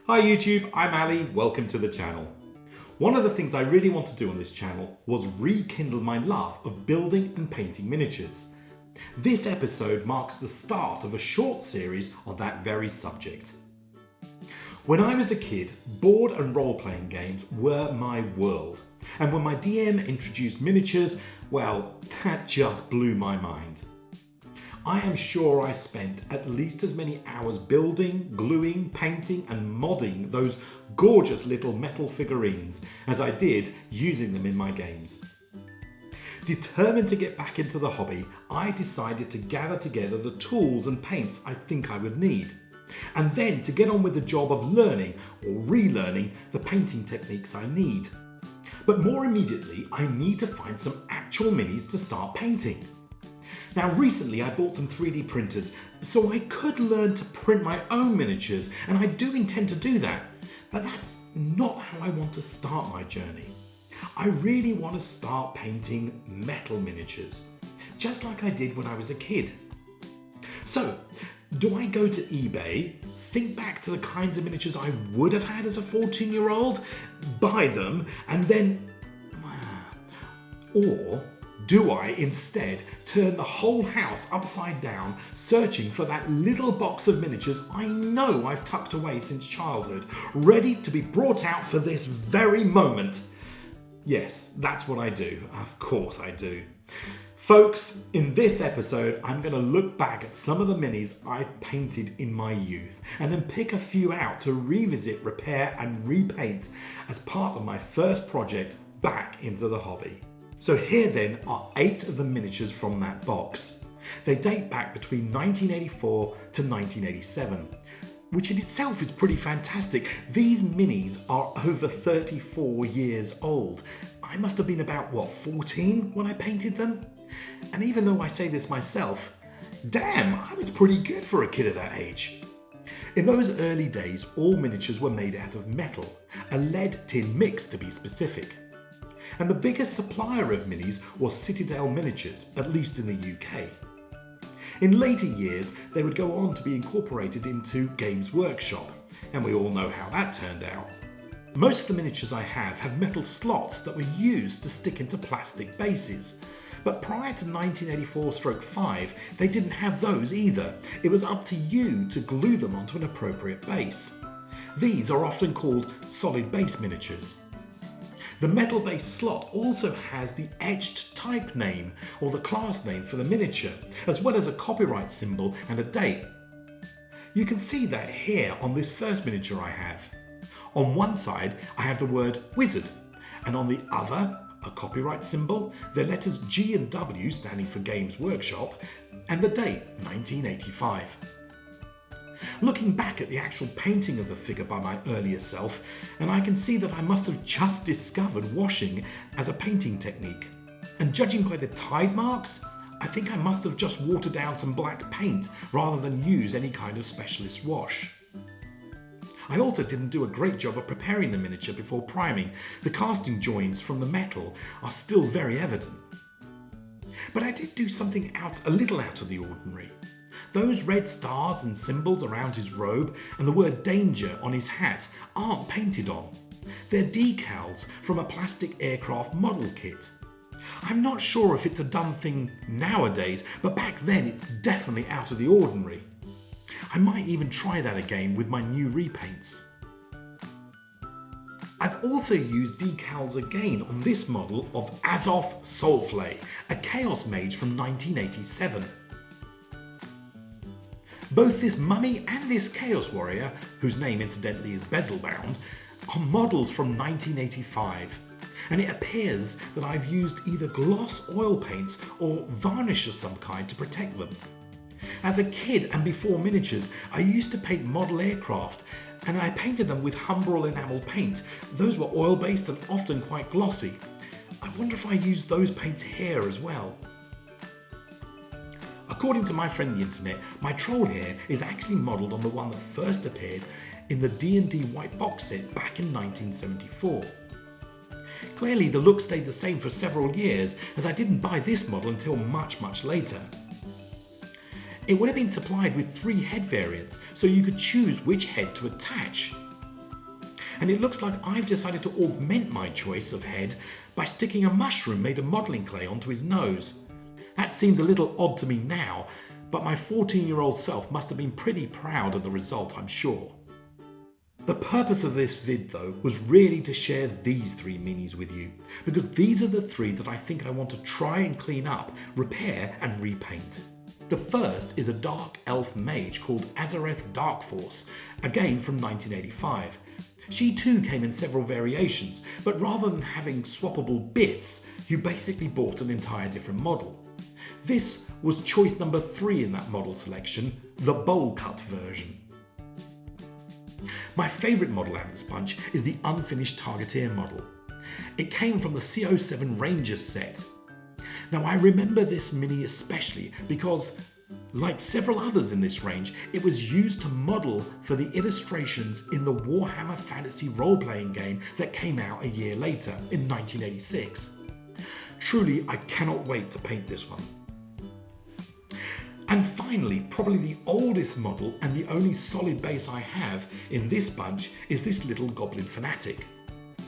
Hi YouTube, I'm Ali, welcome to the channel. One of the things I really want to do on this channel was rekindle my love of building and painting miniatures. This episode marks the start of a short series on that very subject. When I was a kid, board and role-playing games were my world. And when my DM introduced miniatures, well, that just blew my mind. I am sure I spent at least as many hours building, gluing, painting and modding those gorgeous little metal figurines as I did using them in my games. Determined to get back into the hobby, I decided to gather together the tools and paints I think I would need, and then to get on with the job of learning or relearning the painting techniques I need. But more immediately, I need to find some actual minis to start painting. Now recently I bought some 3D printers so I could learn to print my own miniatures, and I do intend to do that, but that's not how I want to start my journey. I really want to start painting metal miniatures, just like I did when I was a kid. So, do I go to eBay, think back to the kinds of miniatures I would have had as a 14-year-old, buy them, and then... Or do I instead turn the whole house upside down, searching for that little box of miniatures I know I've tucked away since childhood, ready to be brought out for this very moment? Yes, that's what I do. Of course I do. Folks, in this episode, I'm going to look back at some of the minis I painted in my youth and then pick a few out to revisit, repair and repaint as part of my first project back into the hobby. So here then are 8 of the miniatures from that box. They date back between 1984 to 1987, which in itself is pretty fantastic. These minis are over 34 years old. I must have been about, 14 when I painted them? And even though I say this myself, damn, I was pretty good for a kid of that age. In those early days, all miniatures were made out of metal, a lead tin mix to be specific. And the biggest supplier of minis was Citadel Miniatures, at least in the UK. In later years, they would go on to be incorporated into Games Workshop, and we all know how that turned out. Most of the miniatures I have metal slots that were used to stick into plastic bases. But prior to 1984/5, they didn't have those either. It was up to you to glue them onto an appropriate base. These are often called solid base miniatures. The metal base slot also has the etched type name or the class name for the miniature, as well as a copyright symbol and a date. You can see that here on this first miniature I have. On one side I have the word Wizard, and on the other a copyright symbol, the letters G and W standing for Games Workshop, and the date 1985. Looking back at the actual painting of the figure by my earlier self, and I can see that I must have just discovered washing as a painting technique. And judging by the tide marks, I think I must have just watered down some black paint rather than use any kind of specialist wash. I also didn't do a great job of preparing the miniature before priming. The casting joins from the metal are still very evident. But I did do something a little out of the ordinary. Those red stars and symbols around his robe and the word danger on his hat aren't painted on. They're decals from a plastic aircraft model kit. I'm not sure if it's a done thing nowadays, but back then it's definitely out of the ordinary. I might even try that again with my new repaints. I've also used decals again on this model of Azoth Soulflay, a Chaos Mage from 1987. Both this mummy and this Chaos Warrior, whose name incidentally is Bezelbound, are models from 1985, and it appears that I've used either gloss oil paints or varnish of some kind to protect them. As a kid and before miniatures, I used to paint model aircraft, and I painted them with Humbrol enamel paint. Those were oil-based and often quite glossy. I wonder if I used those paints here as well. According to my friend the internet, my troll here is actually modelled on the one that first appeared in the D&D white box set back in 1974. Clearly the look stayed the same for several years, as I didn't buy this model until much later. It would have been supplied with 3 head variants, so you could choose which head to attach. And it looks like I've decided to augment my choice of head by sticking a mushroom made of modelling clay onto his nose. That seems a little odd to me now, but my 14-year-old self must have been pretty proud of the result, I'm sure. The purpose of this vid though was really to share these 3 minis with you, because these are the 3 that I think I want to try and clean up, repair and repaint. The first is a dark elf mage called Azareth Darkforce, again from 1985. She too came in several variations, but rather than having swappable bits, you basically bought an entire different model. This was choice number 3 in that model selection, the bowl cut version. My favourite model out of this bunch is the unfinished Targeteer model. It came from the CO7 Rangers set. Now I remember this mini especially because, like several others in this range, it was used to model for the illustrations in the Warhammer Fantasy role-playing game that came out a year later, in 1986. Truly, I cannot wait to paint this one. And finally, probably the oldest model and the only solid base I have in this bunch is this little Goblin Fanatic.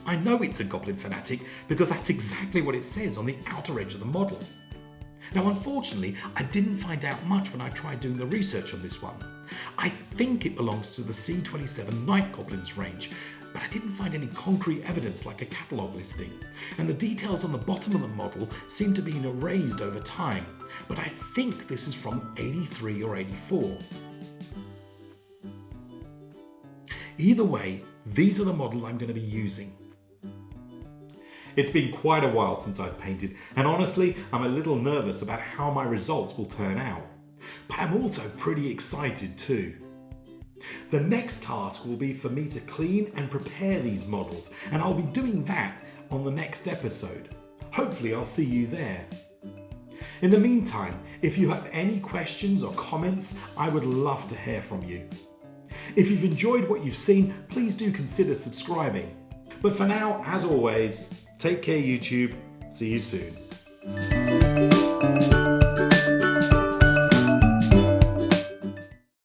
I know it's a Goblin Fanatic because that's exactly what it says on the outer edge of the model. Now unfortunately, I didn't find out much when I tried doing the research on this one. I think it belongs to the C27 Night Goblins range, but I didn't find any concrete evidence like a catalogue listing, and the details on the bottom of the model seem to be erased over time, but I think this is from 83 or 84. Either way, these are the models I'm going to be using. It's been quite a while since I've painted, and honestly, I'm a little nervous about how my results will turn out. But I'm also pretty excited too. The next task will be for me to clean and prepare these models, and I'll be doing that on the next episode. Hopefully I'll see you there. In the meantime, if you have any questions or comments, I would love to hear from you. If you've enjoyed what you've seen, please do consider subscribing. But for now, as always, take care YouTube. See you soon.